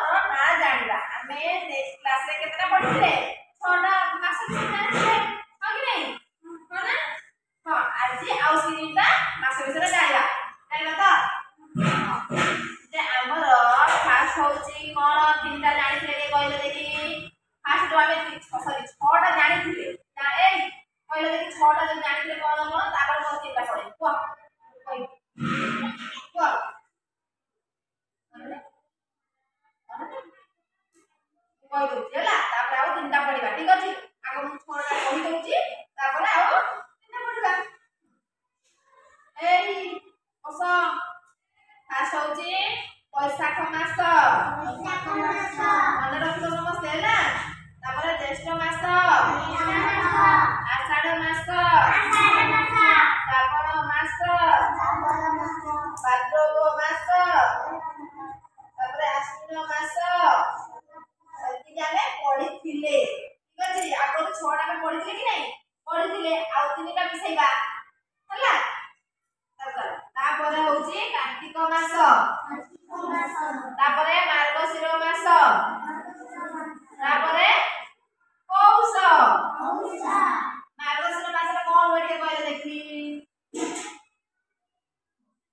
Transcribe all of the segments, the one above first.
मासर ना जानिबा हमें next class रे केतना पढिले 6टा मास जानिले हो कि नहीं हो ना हां आज आउ 3टा मास विषय जानिबा जानिबा तो जे हमर फास्ट होची कोन 3टा जानिले रे कहले देखि फास्ट तो हमें सॉरी 6टा जानिले ना ए कहले देखि 6टा जब जानिले कोन कोन तापर मोर 3टा पढे को को कहि दउची हला तापर आउ 3टा पढिबा ठीक अछि आगो मु 6टा कहि दउची तापर आउ 3टा पढिबा एही ओस फास्ट होची बैशाख मास मन रखियो समस्त हला तापर ज्येष्ठ मास आषाढ़ मास श्रावण मास भाद्रव मास तापर आश्विन मास एति जाने पढिथिले ठीक अछि आगो 6टा में पढिथिले कि नहीं पढिथिले आ 3टा मिसैबा हला तापर होची कार्तिक मास तापर मार्गशीर मास तापर पौष मार्गशीर मास रे कोन होय कहले देखि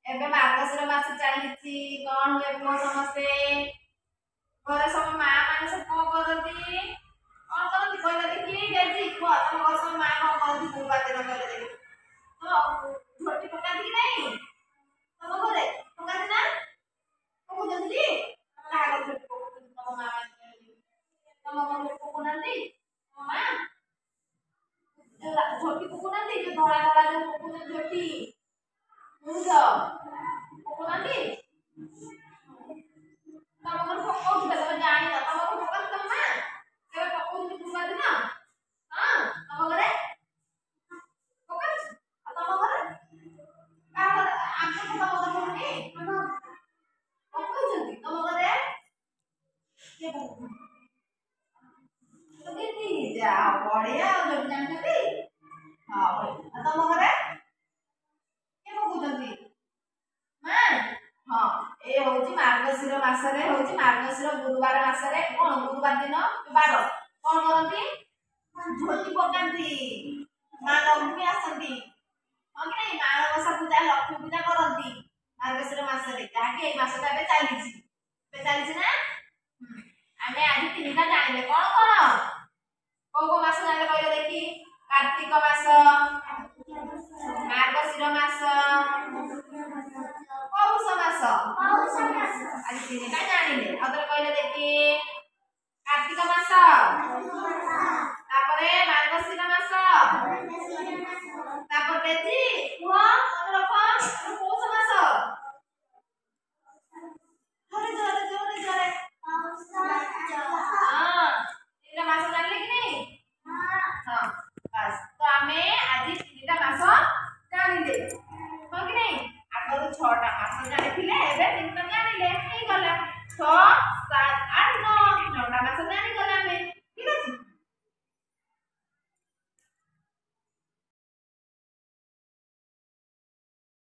एबे मार्गशीर मास चलीछि कोन होय को समस्ते घरे सब मां माने सब को करती कहले देखि जेजी को तम घर सब मां को करती गुरुवार दिन कहले देखि तो झोटी पकाती कि नहीं तम घरे पकाती ना को जल्दी लाग झोटी पकाती तम मां तम घर को नंदी मां झोटी को नंदी जो धड़ा धड़ा जो को झोटी बुझो को नंदी तम घर पकाऊ तम जानि ना तम घर पकाती तम मां केबे पकाऊ गुरुवार दिन हां तम घरे पकाती तम घरे आके तम घर पकाती पकाऊ जल्दी तम घरे के पकाऊ तो कितनी जा बढ़िया जब जानते हां भाई तम घरे के पकाऊ जल्दी मां हां ए होची मार्गशीर मास रे होची मार्गशीर गुरुवार मास रे कोन गुरुवार दिन 12 कोन करंती झोटी पकांती मां लक्ष्मी आसंती हां कि नहीं माणवसा पूजा लक्ष्मी पूजा करंती मार्गशीर मास रे ताके ए मास बे चालीछि ना हमें आज 3टा जानिले कोन कोन को मास जानिले कहले देखि कार्तिक मास मार्गशीर मास पौष मास आज 3टा जानिले अदर कहले देखि कार्तिक मास तापरे